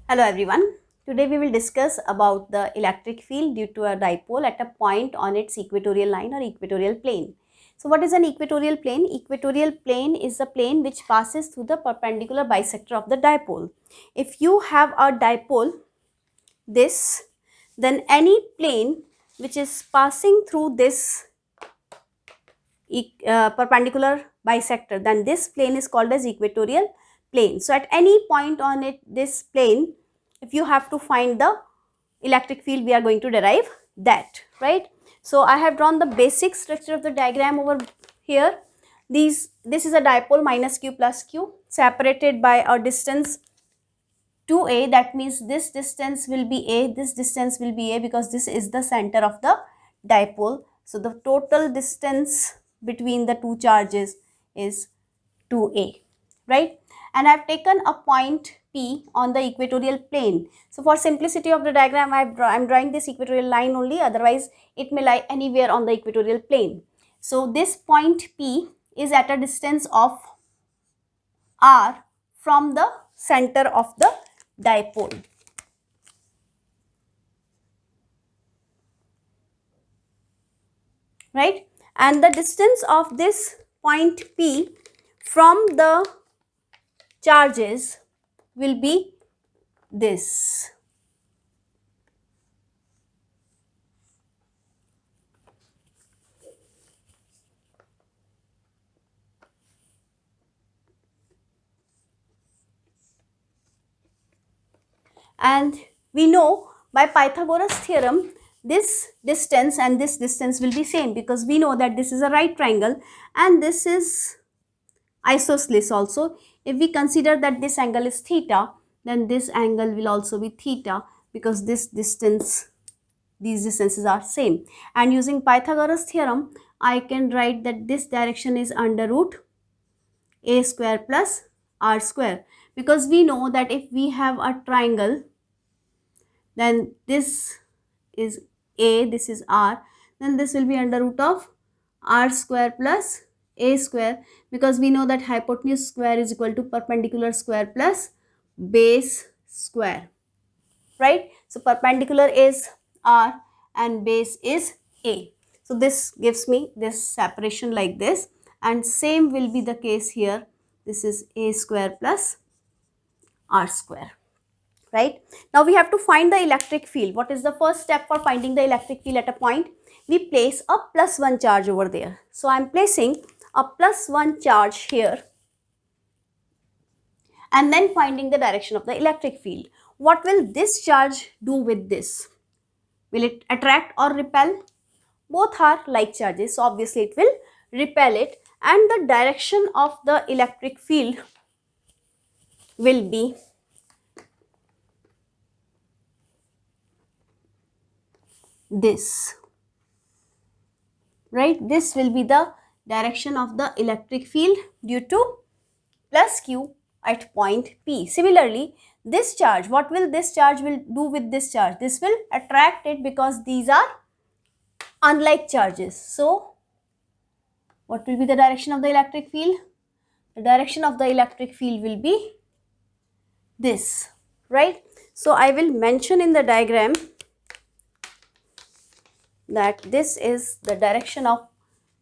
Hello everyone. Today we will discuss about the electric field due to a dipole at a point on its equatorial line or equatorial plane. So what is an equatorial plane? Equatorial plane is the plane which passes through the perpendicular bisector of the dipole. If you have a dipole, this, then any plane which is passing through this perpendicular bisector, then this plane is called as equatorial plane. So at any point on this plane, if you have to find the electric field, we are going to derive that, right? So I have drawn the basic structure of the diagram over here. This is a dipole minus q plus q separated by a distance 2a. That means this distance will be a, this distance will be a, because this is the center of the dipole. So the total distance between the two charges is 2a, right? And I've taken a point P on the equatorial plane. So for simplicity of the diagram, I'm drawing this equatorial line only, otherwise it may lie anywhere on the equatorial plane. So this point P is at a distance of r from the center of the dipole. Right? And the distance of this point P from the charges will be this. And we know by Pythagoras theorem, this distance and this distance will be same, because we know that this is a right triangle and this is isosceles also. If we consider that this angle is theta, then this angle will also be theta, because this distance, these distances are same. And using Pythagoras theorem, I can write that this direction is under root a square plus r square, because we know that if we have a triangle, then this is a, this is r, then this will be under root of r square plus a square, because we know that hypotenuse square is equal to perpendicular square plus base square, right? So perpendicular is r and base is a. So this gives me this separation like this, and same will be the case here. This is a square plus r square. Right? Now we have to find the electric field. What is the first step for finding the electric field at a point? We place a +1 charge over there. So I am placing a +1 charge here and then finding the direction of the electric field. What will this charge do with this? Will it attract or repel? Both are like charges, so obviously it will repel it, and the direction of the electric field will be this, right? This will be the direction of the electric field due to plus q at point P. Similarly, this charge, what will this charge will do with this charge? This will attract it, because these are unlike charges. So what will be the direction of the electric field? The direction of the electric field will be this, right? So I will mention in the diagram that this is the direction of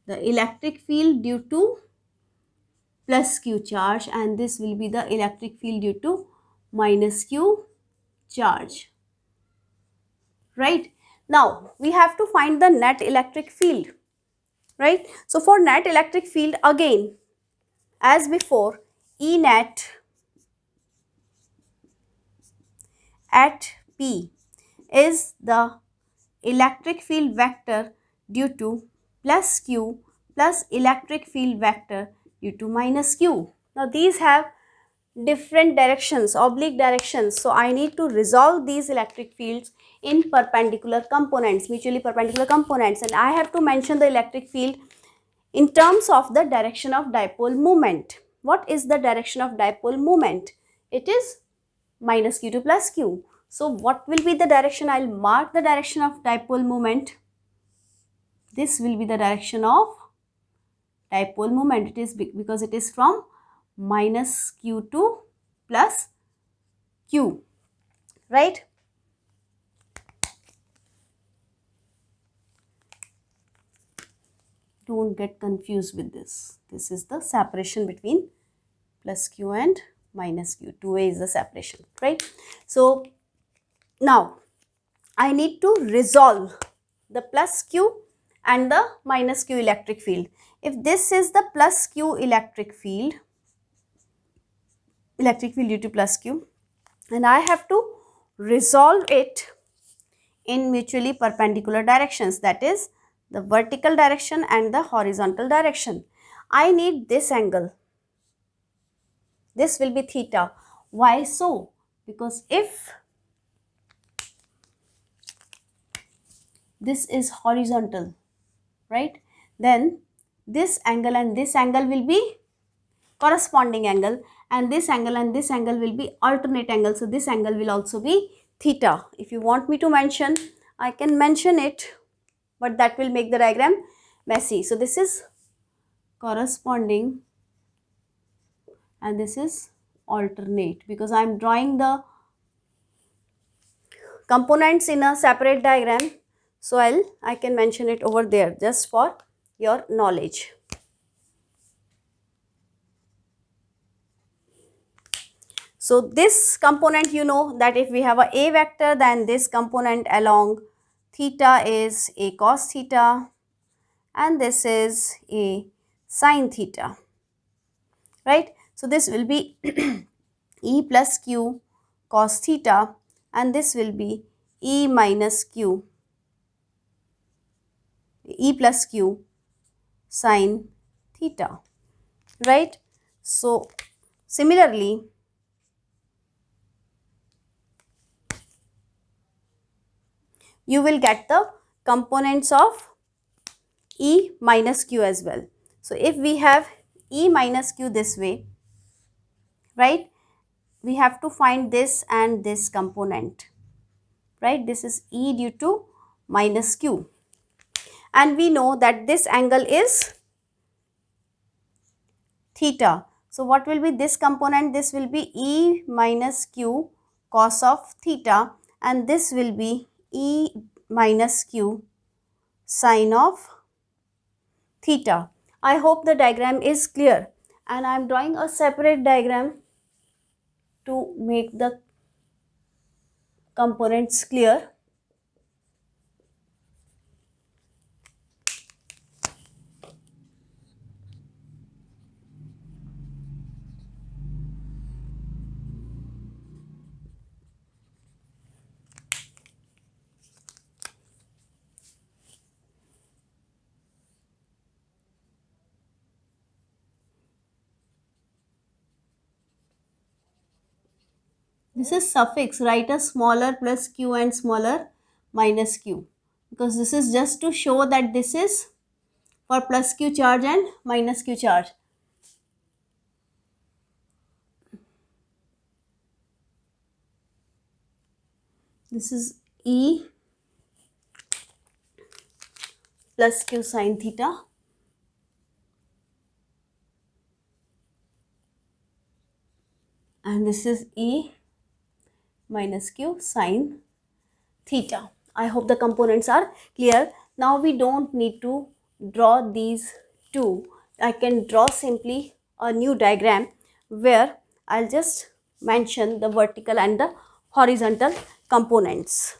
the electric field due to plus q charge, and this will be the electric field due to minus q charge, right? Now we have to find the net electric field, right? So for net electric field, again as before, E net at P is the electric field vector due to plus q plus electric field vector due to minus q. Now these have different directions, oblique directions, so I need to resolve these electric fields in perpendicular components, mutually perpendicular components, and I have to mention the electric field in terms of the direction of dipole moment. What is the direction of dipole moment? It is minus q to plus q. So what will be the direction? I'll mark the direction of dipole moment. This will be the direction of dipole moment. It is because it is from minus q to plus q. right? Don't get confused with this. This is the separation between plus q and minus q. Two-way is the separation, right? So now I need to resolve the plus q and the minus q electric field. If this is the plus q electric field due to plus q, and I have to resolve it in mutually perpendicular directions, that is the vertical direction and the horizontal direction. I need this angle. This will be theta. Why so? Because if this is horizontal, right, then this angle and this angle will be corresponding angle, and this angle and this angle will be alternate angle. So this angle will also be theta. If you want me to mention, I can mention it, but that will make the diagram messy. So this is corresponding and this is alternate, because I am drawing the components in a separate diagram. So I can mention it over there just for your knowledge. So this component, you know that if we have a vector, then this component along theta is a cos theta and this is a sin theta, right? So this will be E plus q cos theta and this will be E minus q, E plus q sin theta, right? So similarly, you will get the components of E minus q as well. So if we have E minus q this way, right, we have to find this and this component, right? This is E due to minus q, and we know that this angle is theta. So what will be this component? This will be E minus q cos of theta and this will be E minus q sin of theta. I hope the diagram is clear, and I am drawing a separate diagram to make the components clear. This is suffix, write a smaller plus q and smaller minus q, because this is just to show that this is for plus q charge and minus q charge. This is E plus q sin theta and this is E minus q sin theta. I hope the components are clear. Now we don't need to draw these two. I can draw simply a new diagram where I'll just mention the vertical and the horizontal components.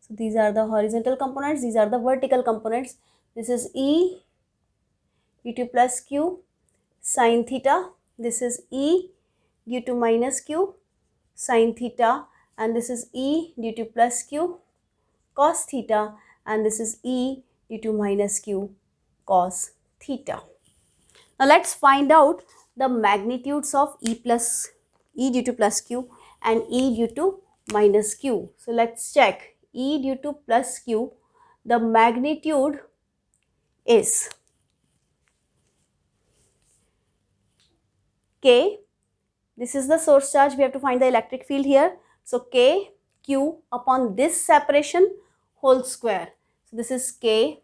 So these are the horizontal components, these are the vertical components. This is E due to plus q sin theta, this is E due to minus q sin theta, and this is E due to plus q cos theta, and this is E due to minus q cos theta. Now let's find out the magnitudes of E due to plus q and E due to minus q. So let's check. E due to plus q, the magnitude is K. This is the source charge. We have to find the electric field here. So k q upon this separation whole square. So this is k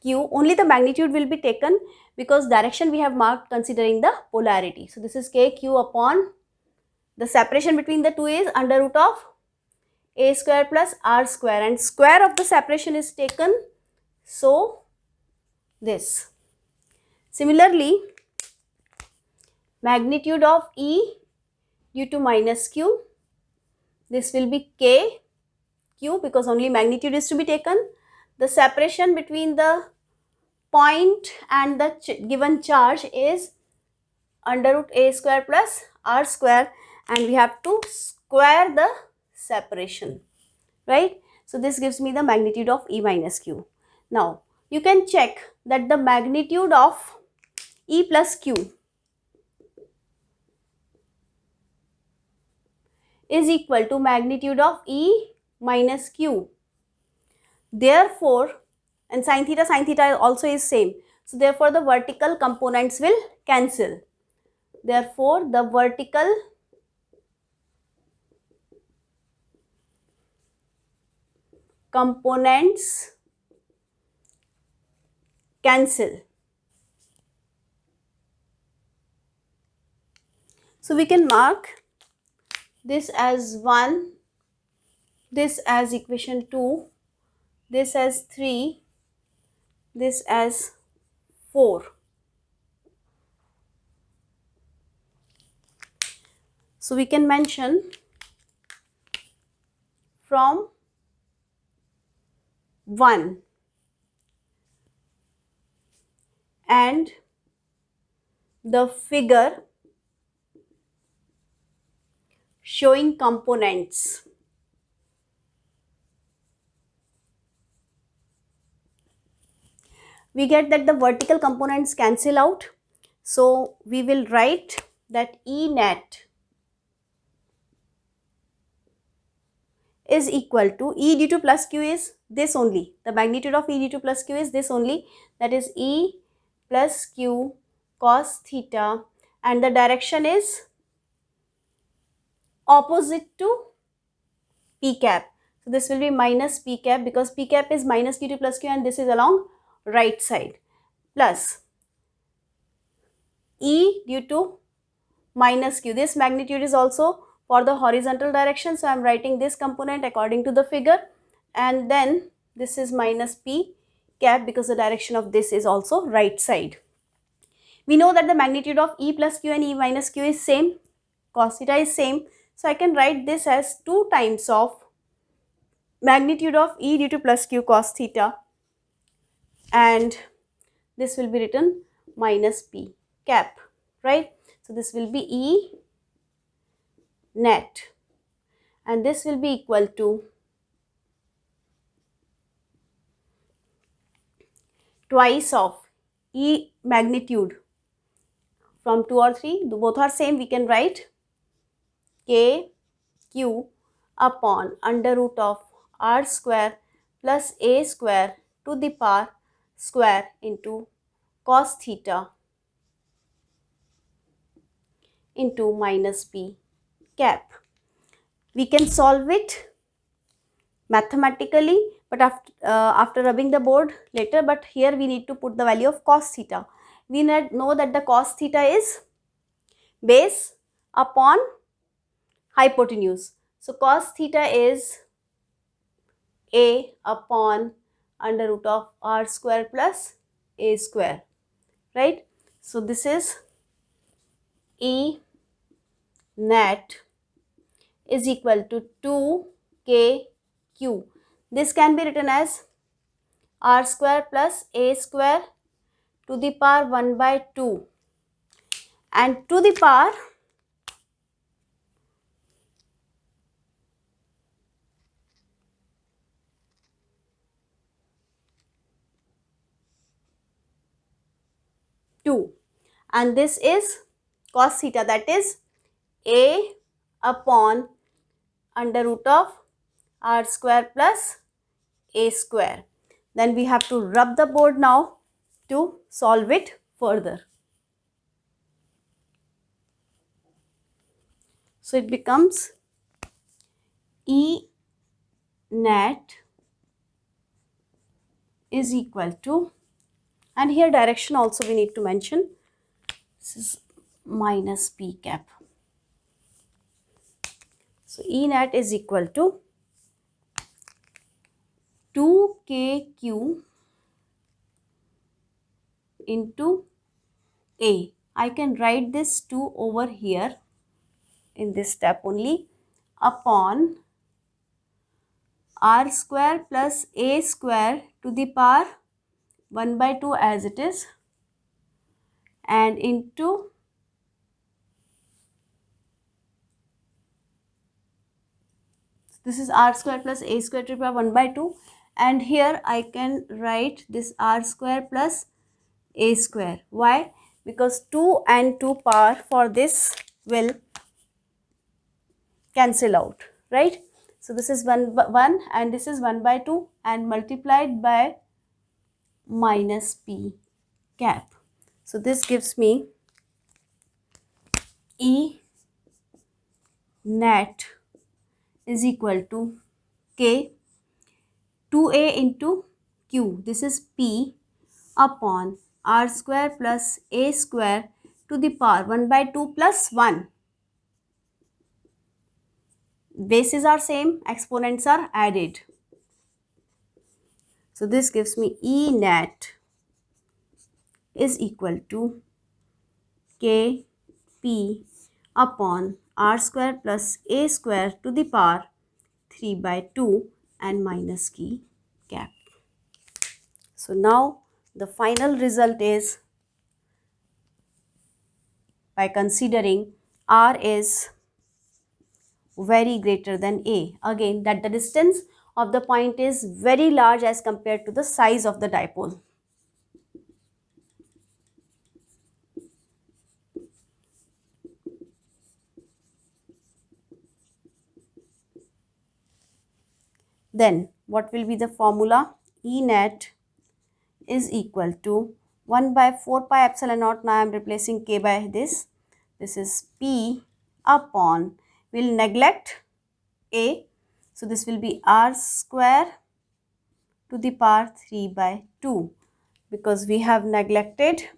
q. Only the magnitude will be taken because direction we have marked considering the polarity. So this is k q upon the separation between the two is under root of a square plus r square, and square of the separation is taken. So this. Similarly, magnitude of E due to minus Q, this will be K Q because only magnitude is to be taken. The separation between the point and the given charge is under root a square plus r square, and we have to square the separation, right? So this gives me the magnitude of E minus Q. Now you can check that the magnitude of E plus Q is equal to magnitude of E minus Q. Therefore, and sin theta also is same. So therefore the vertical components will cancel. Therefore the vertical components cancel. So we can mark this as 1, this as equation 2, this as 3, this as 4. So we can mention from 1 and the figure showing components. We get that the vertical components cancel out. So we will write that E net is equal to E due to plus Q is this only. The magnitude of E due to plus Q is this only. That is E plus Q cos theta, and the direction is opposite to P cap. So this will be minus P cap because P cap is minus Q to plus Q and this is along right side, plus E due to minus Q. This magnitude is also for the horizontal direction. So I am writing this component according to the figure, and then this is minus P cap because the direction of this is also right side. We know that the magnitude of E plus Q and E minus Q is same. Cos theta is same. So I can write this as 2 times of magnitude of E due to plus Q cos theta, and this will be written minus P cap, right? So this will be E net, and this will be equal to twice of E magnitude from 2 or 3, both are same. We can write K Q upon under root of R square plus A square to the power square into cos theta into minus P cap. We can solve it mathematically, but after rubbing the board later, but here we need to put the value of cos theta. We know that the cos theta is base upon hypotenuse. So cos theta is A upon under root of R square plus A square, right? So this is E net is equal to 2kq. This can be written as R square plus A square to the power 1 by 2 and to the power two, and this is cos theta, that is A upon under root of R square plus A square. Then we have to rub the board now to solve it further. So it becomes net is equal to, and here direction also we need to mention, this is minus p cap. So E net is equal to 2kq into A. I can write this 2 over here in this step only, upon r square plus a square to the power 1 by 2 as it is, and into this is r square plus a square to the power 1 by 2, and here I can write this r square plus a square. Why? Because 2 and 2 power for this will cancel out, right? So this is 1 and this is 1 by 2 and multiplied by minus p cap. So this gives me E net is equal to k 2a into q, this is p, upon r square plus a square to the power 1 by 2 plus 1. Bases are same, exponents are added. So this gives me E net is equal to k p upon r square plus a square to the power 3 by 2 and minus key cap. So now the final result is, by considering r is very greater than a, again that the distance of the point is very large as compared to the size of the dipole. Then what will be the formula? E net is equal to 1 by 4 pi epsilon naught. Now I am replacing k by this. This is p upon, we'll neglect a. So this will be r square to the power 3 by 2, because we have neglected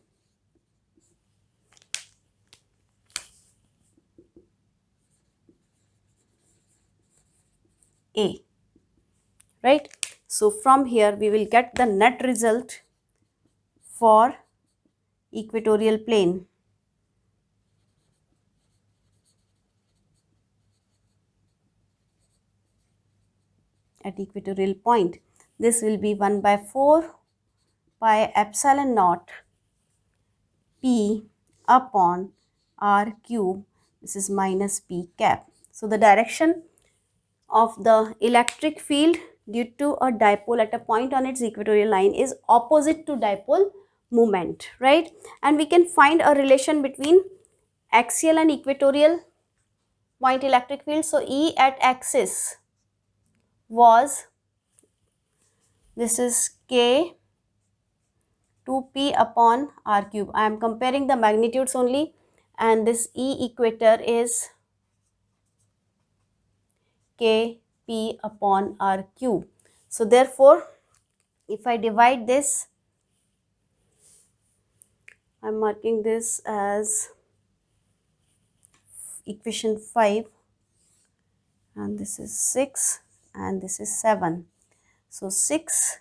a, right? So from here we will get the net result for equatorial plane. At equatorial point, this will be 1 by 4 pi epsilon naught p upon r cube, this is minus p cap. So the direction of the electric field due to a dipole at a point on its equatorial line is opposite to dipole moment, right? And we can find a relation between axial and equatorial point electric field. So E at axis was, this is k 2p upon r cube. I am comparing the magnitudes only, and this E equator is kp upon r cube. So therefore, if I divide this, I am marking this as equation 5, and this is 6 and this is 7. So 6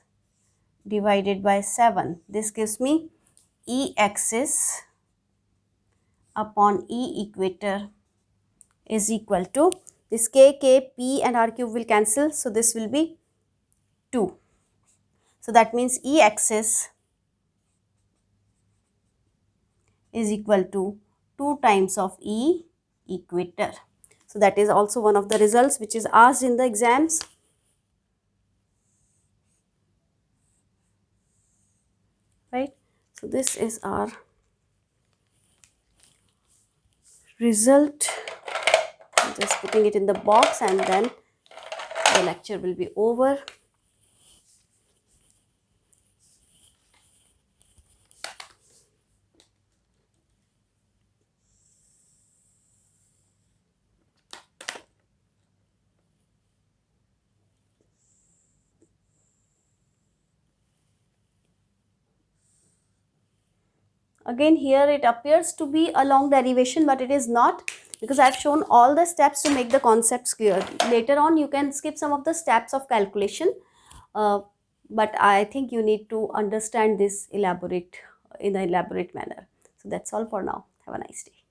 divided by 7, this gives me E axis upon E equator is equal to, this k, p and r cube will cancel, so this will be 2. So that means E axis is equal to 2 times of E equator. So that is also one of the results which is asked in the exams. Right? So this is our result. I'm just putting it in the box and then the lecture will be over. Again here it appears to be a long derivation, but it is not, because I have shown all the steps to make the concepts clear. Later on you can skip some of the steps of calculation, but I think you need to understand this in an elaborate manner. So that's all for now. Have a nice day.